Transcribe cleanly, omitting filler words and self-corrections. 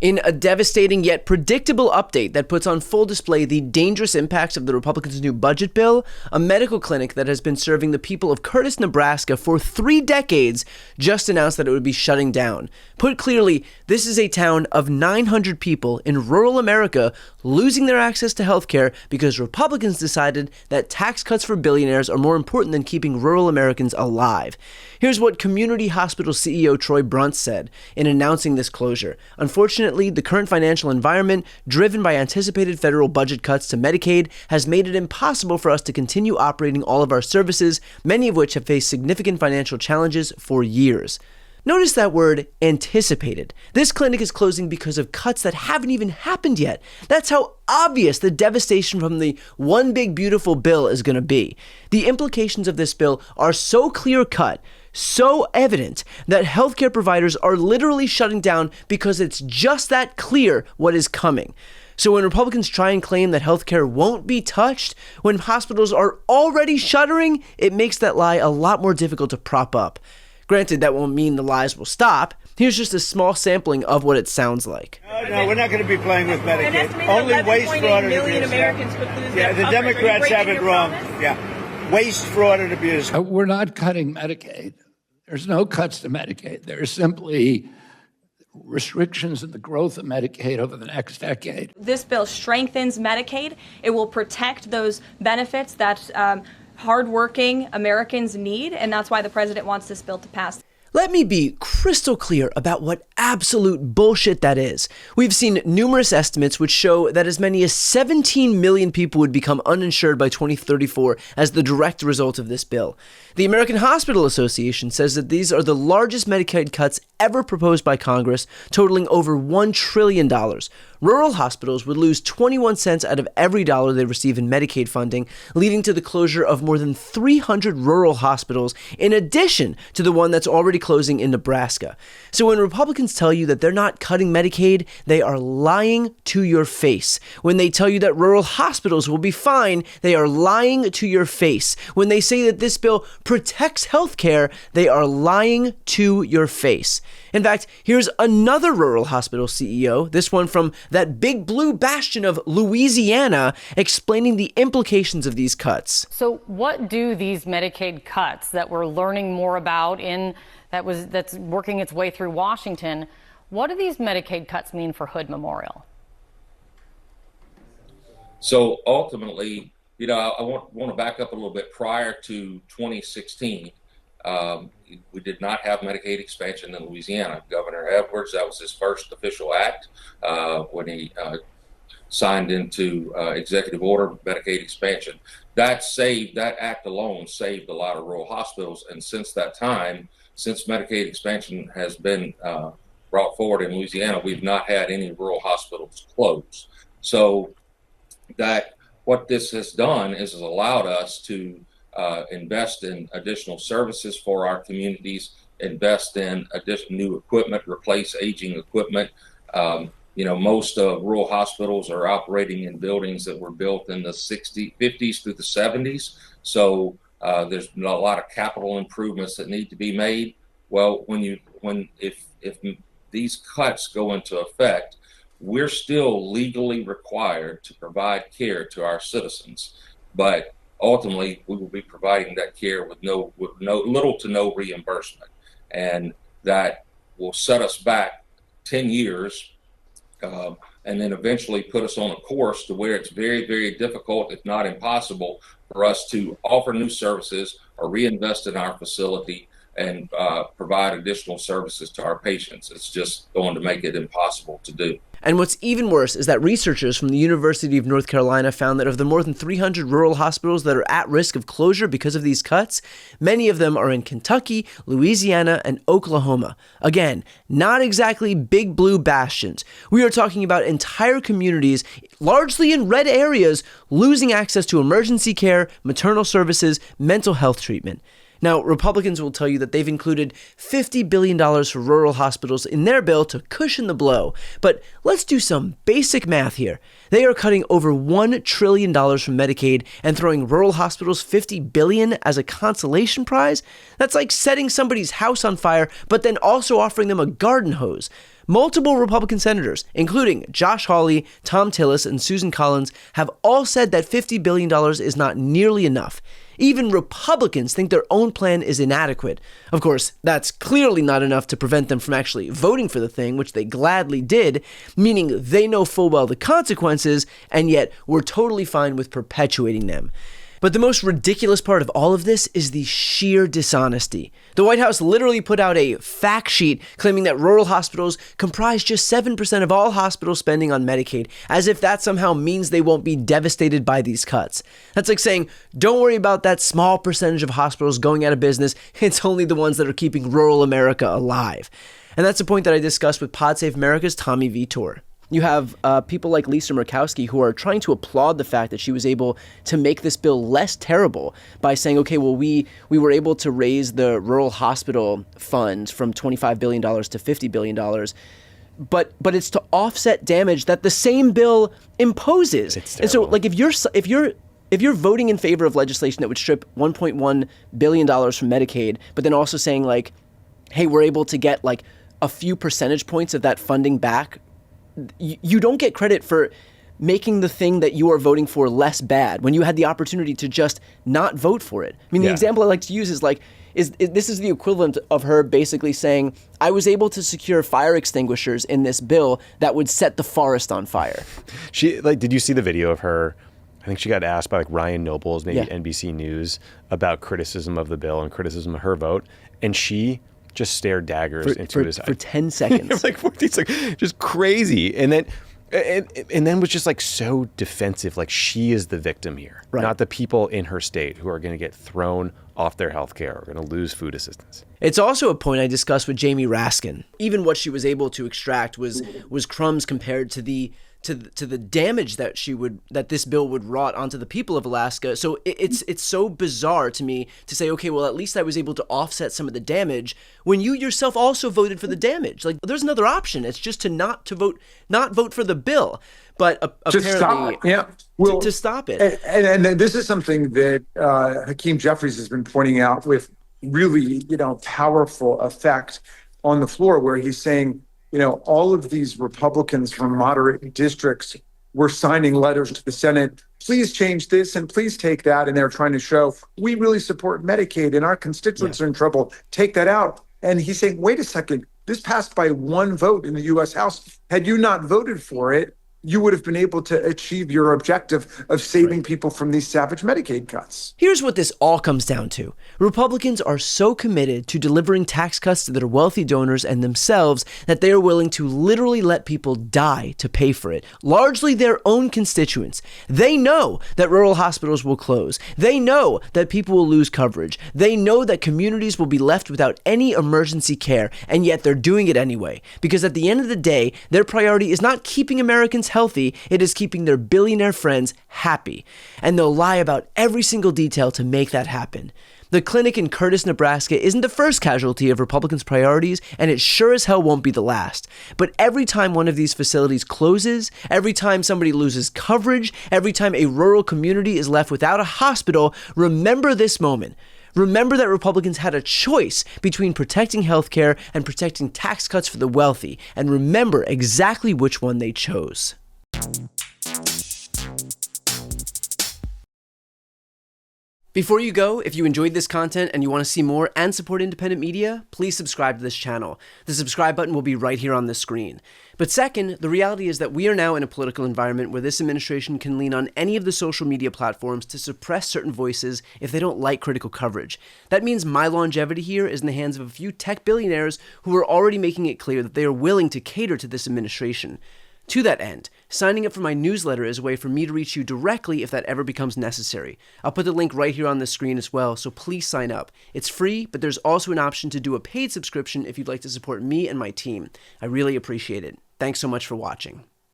In a devastating yet predictable update that puts on full display the dangerous impacts of the Republicans' new budget bill, a medical clinic that has been serving the people of Curtis, Nebraska for 3 decades just announced that it would be shutting down. Put clearly, this is a town of 900 people in rural America losing their access to healthcare because Republicans decided that tax cuts for billionaires are more important than keeping rural Americans alive. Here's what Community Hospital CEO Troy Brunt said in announcing this closure. Unfortunately, the current financial environment, driven by anticipated federal budget cuts to Medicaid, has made it impossible for us to continue operating all of our services, many of which have faced significant financial challenges for years. Notice that word, anticipated. This clinic is closing because of cuts that haven't even happened yet. That's how obvious the devastation from the one big beautiful bill is going to be. The implications of this bill are so clear-cut, so evident, that healthcare providers are literally shutting down because it's just that clear what is coming. So when Republicans try and claim that healthcare won't be touched, when hospitals are already shuttering, it makes that lie a lot more difficult to prop up. Granted, that won't mean the lies will stop. Here's just a small sampling of what it sounds like. No, we're not going to be playing with Medicaid. Only waste, fraud, and abuse. Americans could lose the Democrats have it wrong. Promise? Yeah, waste, fraud, and abuse. We're not cutting Medicaid. There's no cuts to Medicaid. There's simply restrictions in the growth of Medicaid over the next decade. This bill strengthens Medicaid. It will protect those benefits that hardworking Americans need, and that's why the president wants this bill to pass. Let me be crystal clear about what absolute bullshit that is. We've seen numerous estimates which show that as many as 17 million people would become uninsured by 2034 as the direct result of this bill. The American Hospital Association says that these are the largest Medicaid cuts ever proposed by Congress, totaling over $1 trillion. Rural hospitals would lose 21 cents out of every dollar they receive in Medicaid funding, leading to the closure of more than 300 rural hospitals, in addition to the one that's already closing in Nebraska. So when Republicans tell you that they're not cutting Medicaid, they are lying to your face. When they tell you that rural hospitals will be fine, they are lying to your face. When they say that this bill protects healthcare, they are lying to your face. In fact, here's another rural hospital CEO, this one from that big blue bastion of Louisiana, explaining the implications of these cuts. So what do these Medicaid cuts that we're learning more about that's working its way through Washington, what do these Medicaid cuts mean for Hood Memorial? So ultimately, I want to back up a little bit. Prior to 2016, we did not have Medicaid expansion in Louisiana. Governor Edwards, that was his first official act when he signed into executive order Medicaid expansion. That act alone saved a lot of rural hospitals. And since that time, since Medicaid expansion has been brought forward in Louisiana, we've not had any rural hospitals close. So what this has done is has allowed us to invest in additional services for our communities, invest in additional new equipment, replace aging equipment. Most rural hospitals are operating in buildings that were built in the 50s through the 70s. So there's a lot of capital improvements that need to be made. Well, if these cuts go into effect, we're still legally required to provide care to our citizens, but ultimately we will be providing that care with little to no reimbursement, and that will set us back 10 years, and then eventually put us on a course to where it's very, very difficult, if not impossible, for us to offer new services or reinvest in our facility and provide additional services to our patients. It's just going to make it impossible to do. And what's even worse is that researchers from the University of North Carolina found that of the more than 300 rural hospitals that are at risk of closure because of these cuts, many of them are in Kentucky, Louisiana, and Oklahoma. Again, not exactly big blue bastions. We are talking about entire communities, largely in red areas, losing access to emergency care, maternal services, mental health treatment. Now, Republicans will tell you that they've included $50 billion for rural hospitals in their bill to cushion the blow. But let's do some basic math here. They are cutting over $1 trillion from Medicaid and throwing rural hospitals $50 billion as a consolation prize? That's like setting somebody's house on fire, but then also offering them a garden hose. Multiple Republican senators, including Josh Hawley, Tom Tillis, and Susan Collins, have all said that $50 billion is not nearly enough. Even Republicans think their own plan is inadequate. Of course, that's clearly not enough to prevent them from actually voting for the thing, which they gladly did, meaning they know full well the consequences, and yet we're totally fine with perpetuating them. But the most ridiculous part of all of this is the sheer dishonesty. The White House literally put out a fact sheet claiming that rural hospitals comprise just 7% of all hospital spending on Medicaid, as if that somehow means they won't be devastated by these cuts. That's like saying, don't worry about that small percentage of hospitals going out of business, it's only the ones that are keeping rural America alive. And that's a point that I discussed with Pod Save America's Tommy Vitor. You have people like Lisa Murkowski who are trying to applaud the fact that she was able to make this bill less terrible by saying, okay, well, we were able to raise the rural hospital fund from $25 billion to $50 billion. But it's to offset damage that the same bill imposes. And so, like, if you're voting in favor of legislation that would strip $1.1 billion from Medicaid, but then also saying, like, hey, we're able to get, like, a few percentage points of that funding back, you don't get credit for making the thing that you are voting for less bad when you had the opportunity to just not vote for it. I mean, the example I like to use is like, this is the equivalent of her basically saying, I was able to secure fire extinguishers in this bill that would set the forest on fire. Did you see the video of her? I think she got asked by like Ryan Nobles, maybe NBC News, about criticism of the bill and criticism of her vote. And she just stared daggers into his eyes. For 10 seconds. Like 14 seconds. Just crazy. And then was just like so defensive. Like she is the victim here, not the people in her state who are going to get thrown off their health care or going to lose food assistance. It's also a point I discussed with Jamie Raskin. Even what she was able to extract was crumbs compared to the damage that this bill would wrought onto the people of Alaska. So it's so bizarre to me to say, okay, well, at least I was able to offset some of the damage when you yourself also voted for the damage. Like, there's another option. It's just to not vote for the bill. But apparently, stop it. Yeah. Well, to stop it. And this is something that Hakeem Jeffries has been pointing out with really, powerful effect on the floor, where he's saying, all of these Republicans from moderate districts were signing letters to the Senate, please change this and please take that. And they're trying to show, we really support Medicaid and our constituents are in trouble. Take that out. And he's saying, wait a second, this passed by one vote in the U.S. House. Had you not voted for it, you would have been able to achieve your objective of saving people from these savage Medicaid cuts. Here's what this all comes down to. Republicans are so committed to delivering tax cuts to their wealthy donors and themselves that they are willing to literally let people die to pay for it, largely their own constituents. They know that rural hospitals will close. They know that people will lose coverage. They know that communities will be left without any emergency care, and yet they're doing it anyway. Because at the end of the day, their priority is not keeping Americans healthy, it is keeping their billionaire friends happy. And they'll lie about every single detail to make that happen. The clinic in Curtis, Nebraska isn't the first casualty of Republicans' priorities, and it sure as hell won't be the last. But every time one of these facilities closes, every time somebody loses coverage, every time a rural community is left without a hospital, remember this moment. Remember that Republicans had a choice between protecting healthcare and protecting tax cuts for the wealthy, and remember exactly which one they chose. Before you go, if you enjoyed this content and you want to see more and support independent media, please subscribe to this channel. The subscribe button will be right here on the screen. But second, the reality is that we are now in a political environment where this administration can lean on any of the social media platforms to suppress certain voices if they don't like critical coverage. That means my longevity here is in the hands of a few tech billionaires who are already making it clear that they are willing to cater to this administration. To that end, signing up for my newsletter is a way for me to reach you directly if that ever becomes necessary. I'll put the link right here on the screen as well, so please sign up. It's free, but there's also an option to do a paid subscription if you'd like to support me and my team. I really appreciate it. Thanks so much for watching.